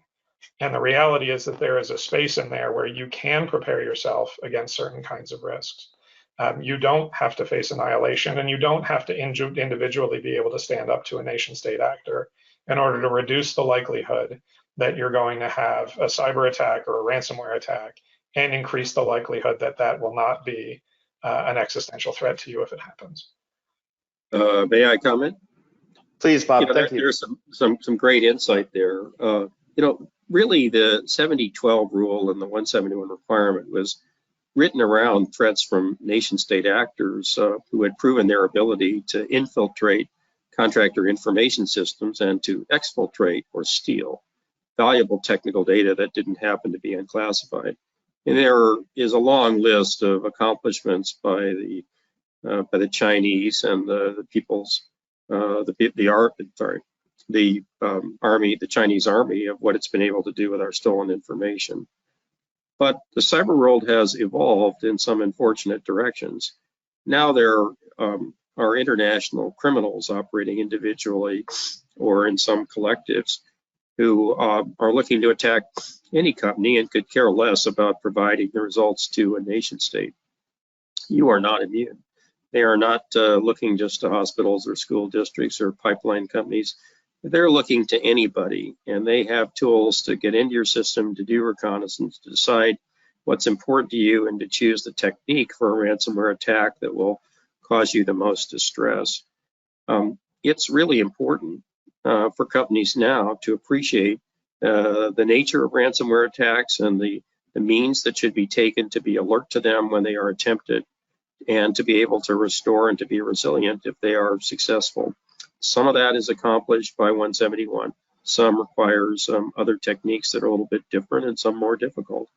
And the reality is that there is a space in there where you can prepare yourself against certain kinds of risks. You don't have to face annihilation, and you don't have to individually be able to stand up to a nation state actor in order to reduce the likelihood that you're going to have a cyber attack or a ransomware attack, and increase the likelihood that that will not be an existential threat to you if it happens. May I comment? Please, Bob. Thank you. There's some great insight there. Really the 70-12 rule and the 171 requirement was written around threats from nation state actors who had proven their ability to infiltrate contractor information systems and to exfiltrate or steal valuable technical data that didn't happen to be unclassified. And there is a long list of accomplishments by the Chinese and the Chinese army of what it's been able to do with our stolen information. But the cyber world has evolved in some unfortunate directions. Now there are international criminals operating individually or in some collectives who are looking to attack any company and could care less about providing the results to a nation state. You are not immune. They are not looking just to hospitals or school districts or pipeline companies. They're looking to anybody, and they have tools to get into your system, to do reconnaissance, to decide what's important to you, and to choose the technique for a ransomware attack that will cause you the most distress. It's really important for companies now to appreciate the nature of ransomware attacks and the means that should be taken to be alert to them when they are attempted, and to be able to restore and to be resilient if they are successful. Some of that is accomplished by 171. Some requires other techniques that are a little bit different, and some more difficult.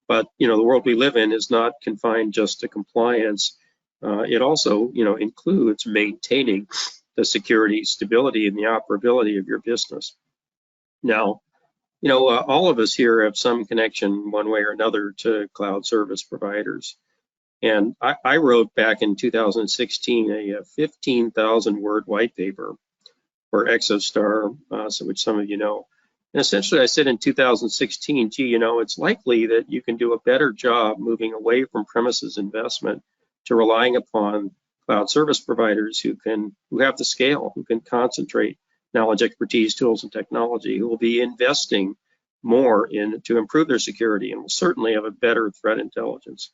But the world we live in is not confined just to compliance. It also includes maintaining the security, stability, and the operability of your business. Now, all of us here have some connection one way or another to cloud service providers. And I wrote back in 2016 a 15,000 word white paper for ExoStar, which some of you know. And essentially I said in 2016, gee, it's likely that you can do a better job moving away from premises investment to relying upon cloud service providers who have the scale, who can concentrate knowledge, expertise, tools, and technology, who will be investing more to improve their security and will certainly have a better threat intelligence.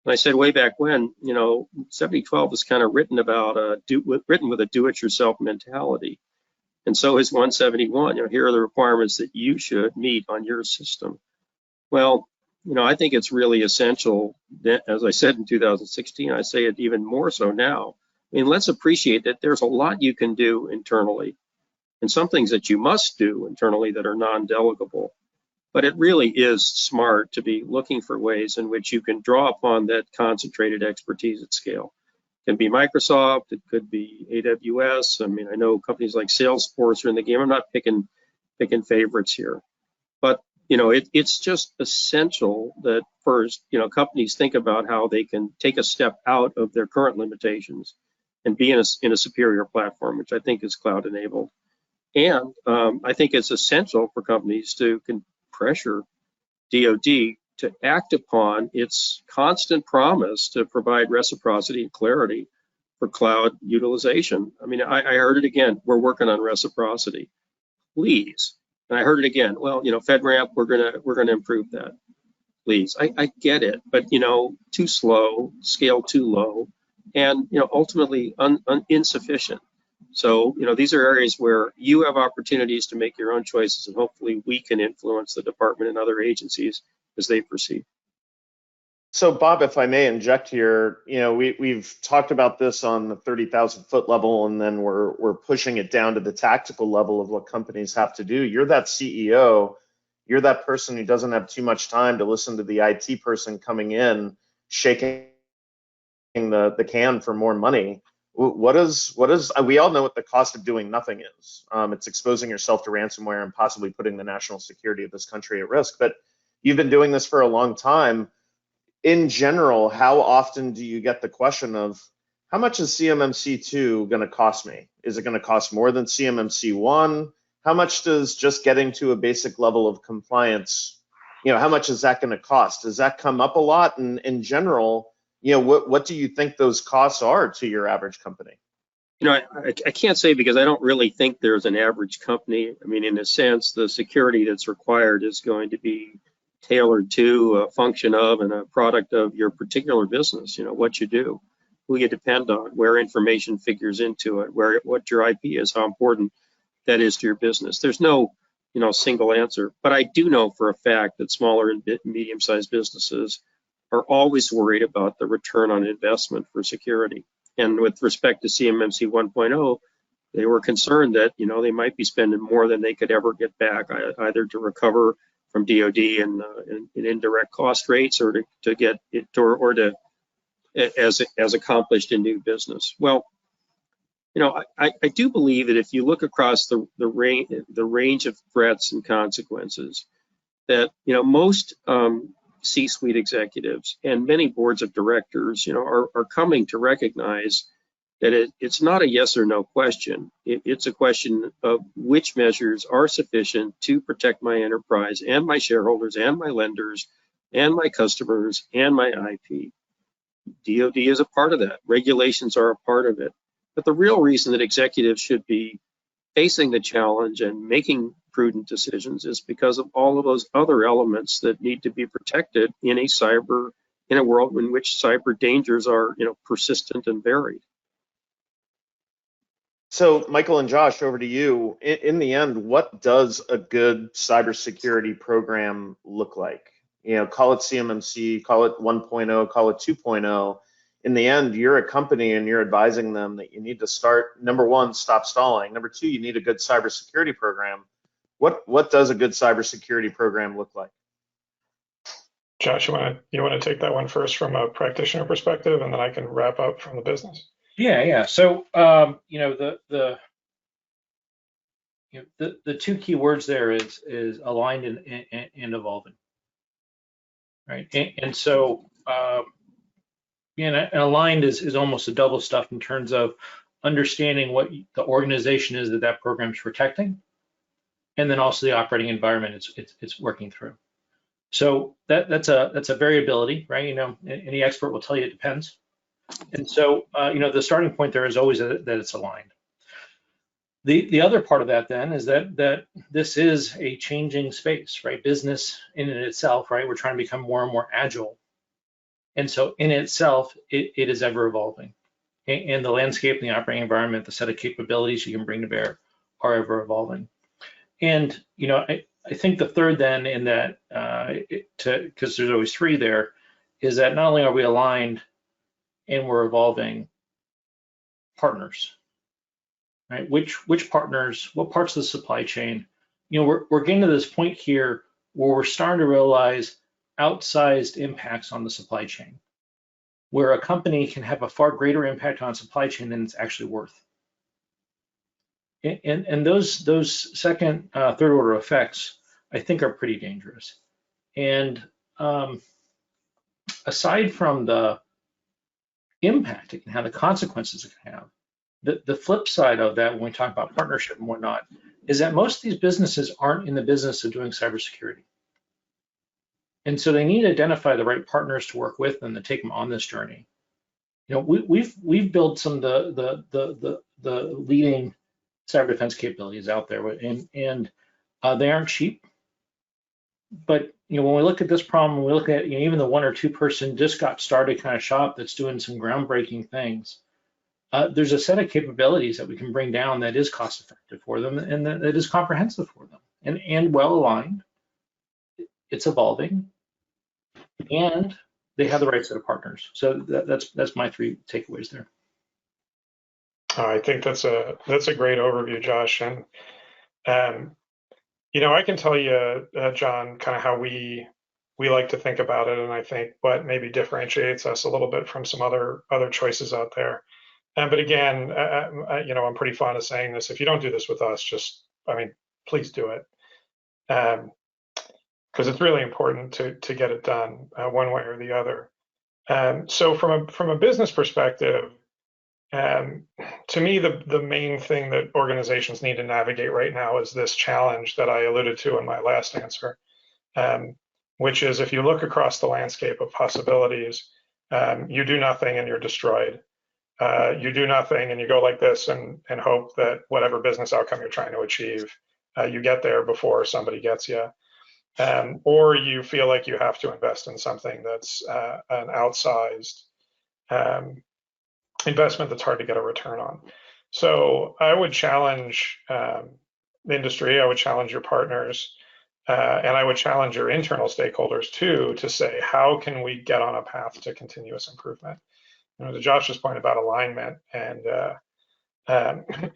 And I said way back when, 7012 was kind of written with a do-it-yourself mentality. And so is 171. Here are the requirements that you should meet on your system. Well, I think it's really essential that, as I said in 2016, I say it even more so now. Let's appreciate that there's a lot you can do internally, and some things that you must do internally that are non-delegable. But it really is smart to be looking for ways in which you can draw upon that concentrated expertise at scale. It can be Microsoft, it could be AWS. I know companies like Salesforce are in the game. I'm not picking favorites here. But, it's just essential that first, companies think about how they can take a step out of their current limitations and be in a superior platform, which I think is cloud enabled. And I think it's essential for companies to pressure DoD to act upon its constant promise to provide reciprocity and clarity for cloud utilization. I heard it again. We're working on reciprocity. Please. And I heard it again. Well, FedRAMP, we're gonna improve that. Please. I get it, but too slow, scale too low, and ultimately insufficient. So, these are areas where you have opportunities to make your own choices, and hopefully we can influence the department and other agencies as they proceed. So, Bob, if I may inject here, we've talked about this on the 30,000 foot level, and then we're pushing it down to the tactical level of what companies have to do. You're that CEO, you're that person who doesn't have too much time to listen to the IT person coming in, shaking the can for more money. What is we all know what the cost of doing nothing is. It's exposing yourself to ransomware and possibly putting the national security of this country at risk. But you've been doing this for a long time. In general, how often do you get the question of, how much is CMMC 2 going to cost me? Is it going to cost more than CMMC 1? How much does just getting to a basic level of compliance, how much is that going to cost? Does that come up a lot? And in general, what do you think those costs are to your average company? I can't say, because I don't really think there's an average company. In a sense, the security that's required is going to be tailored to a function of and a product of your particular business, what you do, who you depend on, where information figures into it, what your IP is, how important that is to your business. There's no, single answer. But I do know for a fact that smaller and medium-sized businesses are always worried about the return on investment for security. And with respect to CMMC 1.0, they were concerned that, they might be spending more than they could ever get back, either to recover from DoD and indirect cost rates, or to get it, or to as accomplished in new business. Well, I do believe that if you look across the range of threats and consequences, that most C-suite executives and many boards of directors, are coming to recognize that it's not a yes or no question. It's a question of which measures are sufficient to protect my enterprise and my shareholders and my lenders and my customers and my IP. DoD is a part of that. Regulations are a part of it. But the real reason that executives should be facing the challenge and making prudent decisions is because of all of those other elements that need to be protected in a world in which cyber dangers are, persistent and varied. So, Michael and Josh, over to you. In the end, what does a good cybersecurity program look like? Call it CMMC, call it 1.0, call it 2.0. In the end, you're a company and you're advising them that you need to start, number one, stop stalling. Number two, you need a good cybersecurity program. What does a good cybersecurity program look like? Josh, you want to take that one first from a practitioner perspective, and then I can wrap up from the business. Yeah. So, the two key words there is aligned and evolving, right? And so, and aligned is almost a double stuff in terms of understanding what the organization is that program is protecting, and then also the operating environment it's working through. So that's a variability, right? Any expert will tell you it depends. And so, the starting point there is always that it's aligned. The other part of that then is that this is a changing space, right? Business in and itself, right? We're trying to become more and more agile. And so in itself, it is ever evolving. And the landscape and the operating environment, the set of capabilities you can bring to bear are ever evolving. And, I think the third then in that, because there's always three there, is that not only are we aligned and we're evolving, partners, right? Which partners, what parts of the supply chain? We're getting to this point here where we're starting to realize outsized impacts on the supply chain, where a company can have a far greater impact on supply chain than it's actually worth. And those second, third order effects, I think, are pretty dangerous. And aside from the impact it can have, the consequences it can have, the flip side of that, when we talk about partnership and whatnot, is that most of these businesses aren't in the business of doing cybersecurity. And so they need to identify the right partners to work with and to take them on this journey. We've built some of the leading cyber defense capabilities out there, and they aren't cheap. But when we look at this problem, we look at even the one or two person just got started kind of shop that's doing some groundbreaking things. There's a set of capabilities that we can bring down that is cost effective for them and that is comprehensive for them and well aligned. It's evolving, and they have the right set of partners. So that's my three takeaways there. I think that's a great overview, Josh. And I can tell you, John, kind of how we like to think about it, and I think what maybe differentiates us a little bit from some other choices out there. But again, I'm pretty fond of saying this. If you don't do this with us, please do it, because it's really important to get it done one way or the other. So from a business perspective, to me, the main thing that organizations need to navigate right now is this challenge that I alluded to in my last answer, which is if you look across the landscape of possibilities, you do nothing and you're destroyed. You do nothing and you go like this and hope that whatever business outcome you're trying to achieve, you get there before somebody gets you. Or you feel like you have to invest in something that's an outsized investment that's hard to get a return on. So I would challenge the industry, I would challenge your partners, and I would challenge your internal stakeholders too, to say, how can we get on a path to continuous improvement? To Josh's point about alignment and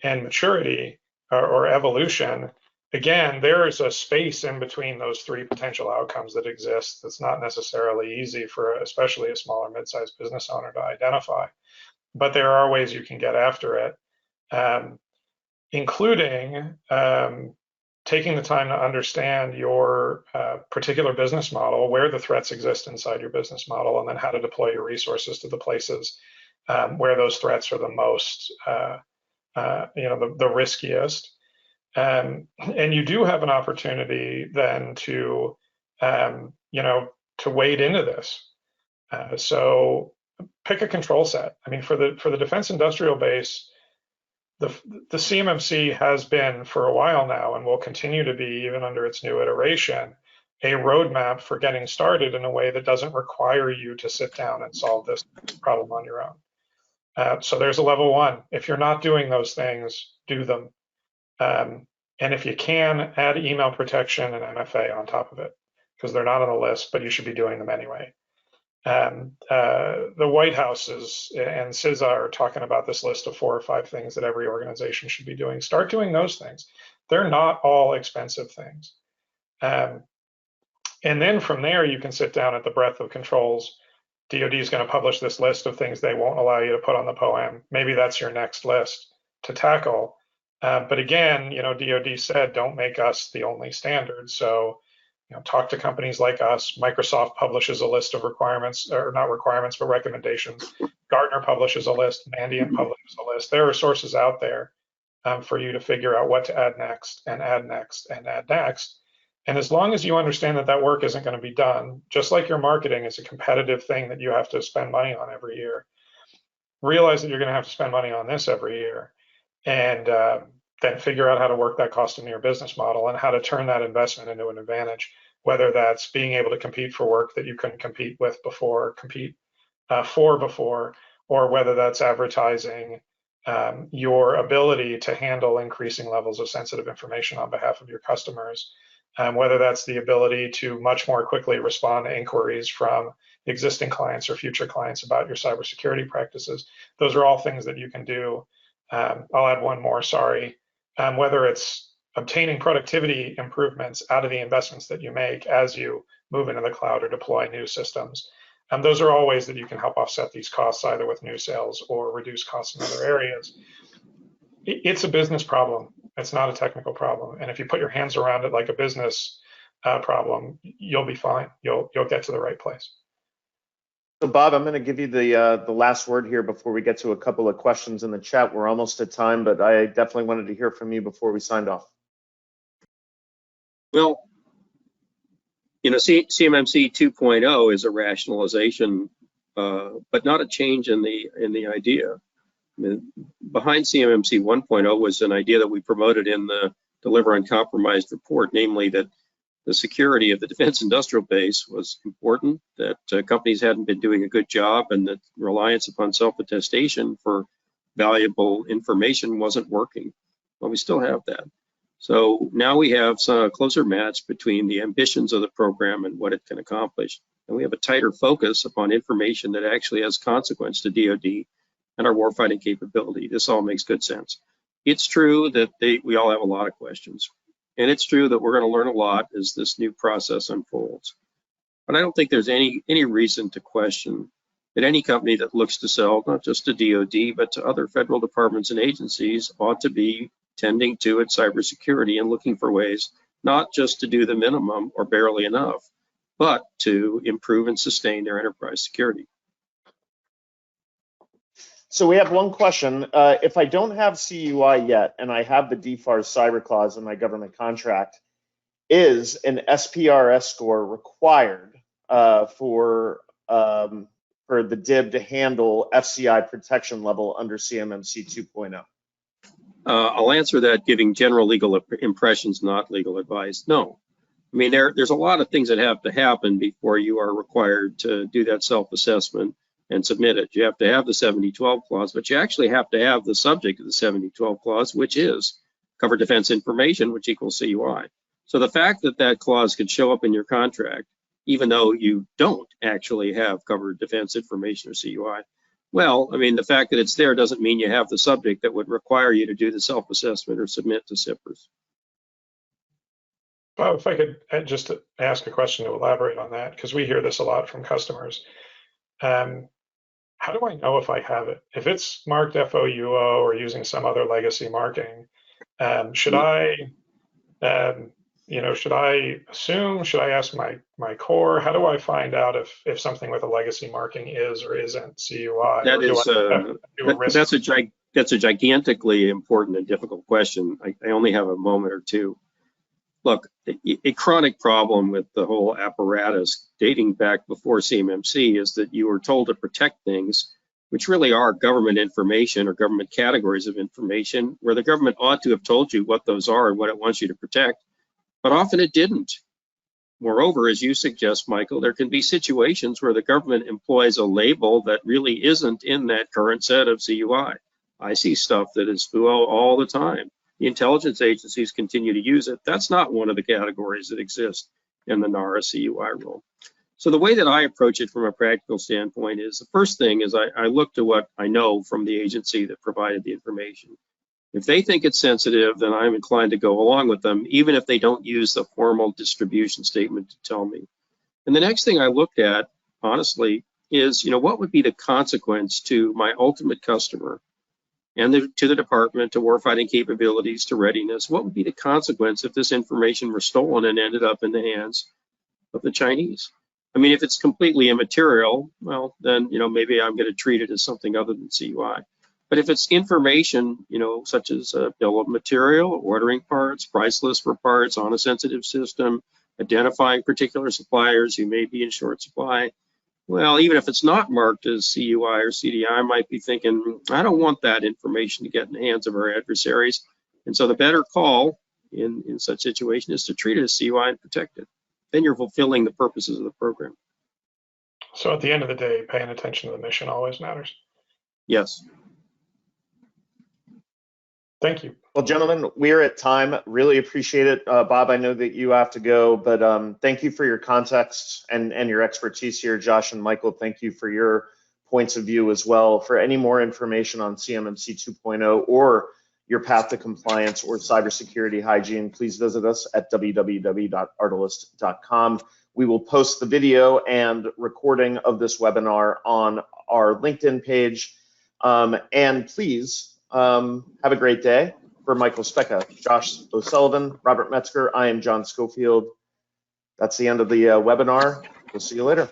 maturity or evolution, again, there is a space in between those three potential outcomes that exist that's not necessarily easy for especially a small or mid-sized business owner to identify. But there are ways you can get after it, including taking the time to understand your particular business model, where the threats exist inside your business model, and then how to deploy your resources to the places where those threats are the most, the riskiest. And you do have an opportunity then to, to wade into this. So pick a control set. I mean, for the defense industrial base, the CMMC has been for a while now, and will continue to be even under its new iteration, a roadmap for getting started in a way that doesn't require you to sit down and solve this problem on your own. So there's a level 1. If you're not doing those things, do them. And if you can, add email protection and MFA on top of it, because they're not on the list, but you should be doing them anyway. The White House and CISA are talking about this list of 4 or 5 things that every organization should be doing. Start doing those things. They're not all expensive things. And then from there, you can sit down at the breadth of controls. DoD is going to publish this list of things they won't allow you to put on the POAM. Maybe that's your next list to tackle. But again, DoD said, don't make us the only standard. So, talk to companies like us. Microsoft publishes a list of requirements, or not requirements, but recommendations. Gartner publishes a list. Mandiant publishes a list. There are sources out there for you to figure out what to add next, and add next, and add next. And as long as you understand that that work isn't going to be done, just like your marketing is a competitive thing that you have to spend money on every year, realize that you're going to have to spend money on this every year. And then figure out how to work that cost into your business model and how to turn that investment into an advantage, whether that's being able to compete for work that you couldn't compete with before, or whether that's advertising your ability to handle increasing levels of sensitive information on behalf of your customers, whether that's the ability to much more quickly respond to inquiries from existing clients or future clients about your cybersecurity practices. Those are all things that you can do. I'll add one more, sorry. Whether it's obtaining productivity improvements out of the investments that you make as you move into the cloud or deploy new systems. Those are all ways that you can help offset these costs, either with new sales or reduce costs in other areas. It's a business problem. It's not a technical problem. And if you put your hands around it like a business problem, you'll be fine. You'll get to the right place. So Bob, I'm going to give you the last word here before we get to a couple of questions in the chat. We're almost at time, but I definitely wanted to hear from you before we signed off. Well, CMMC 2.0 is a rationalization, but not a change in the idea. I mean, behind CMMC 1.0 was an idea that we promoted in the Deliver Uncompromised report, namely that the security of the defense industrial base was important, that companies hadn't been doing a good job, and that reliance upon self-attestation for valuable information wasn't working. Well, we still have that. So now we have a closer match between the ambitions of the program and what it can accomplish. And we have a tighter focus upon information that actually has consequence to DoD and our warfighting capability. This all makes good sense. It's true that we all have a lot of questions. And it's true that we're going to learn a lot as this new process unfolds. But I don't think there's any reason to question that any company that looks to sell, not just to DoD, but to other federal departments and agencies, ought to be tending to its cybersecurity and looking for ways not just to do the minimum or barely enough, but to improve and sustain their enterprise security. So we have one question. If I don't have CUI yet and I have the DFARS cyber clause in my government contract, is an SPRS score required for the DIB to handle FCI protection level under CMMC 2.0? I'll answer that giving general legal impressions, not legal advice. No. I mean, there's a lot of things that have to happen before you are required to do that self-assessment and submit it. You have to have the 7012 clause, but you actually have to have the subject of the 7012 clause, which is covered defense information, which equals CUI. So the fact that that clause could show up in your contract, even though you don't actually have covered defense information or CUI, well, I mean, the fact that it's there doesn't mean you have the subject that would require you to do the self-assessment or submit to SIPRs. Well, if I could just ask a question to elaborate on that, because we hear this a lot from customers. How do I know if I have it? If it's marked FOUO or using some other legacy marking, should I You know, should I assume? Should I ask my core? How do I find out if something with a legacy marking is or isn't CUI? That Or do is I have to do a risk? that's a gigantically important and difficult question. I only have a moment or two. Look, a chronic problem with the whole apparatus dating back before CMMC is that you were told to protect things which really are government information or government categories of information, where the government ought to have told you what those are and what it wants you to protect, but often it didn't. Moreover, as you suggest, Michael, there can be situations where the government employs a label that really isn't in that current set of CUI. I see stuff that is FUO all the time. The intelligence agencies continue to use it. That's not one of the categories that exist in the NARA CUI rule. So the way that I approach it from a practical standpoint is the first thing is I look to what I know from the agency that provided the information. If they think it's sensitive, then I'm inclined to go along with them, even if they don't use the formal distribution statement to tell me. And the next thing I looked at, honestly, is, you know, what would be the consequence to my ultimate customer and to the department, to warfighting capabilities, to readiness? What would be the consequence if this information were stolen and ended up in the hands of the Chinese? I mean, if it's completely immaterial, well, then, you know, maybe I'm going to treat it as something other than CUI. But if it's information, you know, such as a bill of material, ordering parts, price list for parts on a sensitive system, identifying particular suppliers who may be in short supply, well, even if it's not marked as CUI or CDI, I might be thinking, I don't want that information to get in the hands of our adversaries. And so the better call in such situation is to treat it as CUI and protect it. Then you're fulfilling the purposes of the program. So at the end of the day, paying attention to the mission always matters. Yes. Thank you. Well, gentlemen, we're at time. Really appreciate it. Bob, I know that you have to go, but thank you for your context and your expertise here. Josh and Michael, thank you for your points of view as well. For any more information on CMMC 2.0 or your path to compliance or cybersecurity hygiene, please visit us at www.ardalyst.com. We will post the video and recording of this webinar on our LinkedIn page. And please, have a great day. For Michael Speca, Josh O'Sullivan, Robert Metzger, I am John Schofield. That's the end of the webinar. We'll see you later.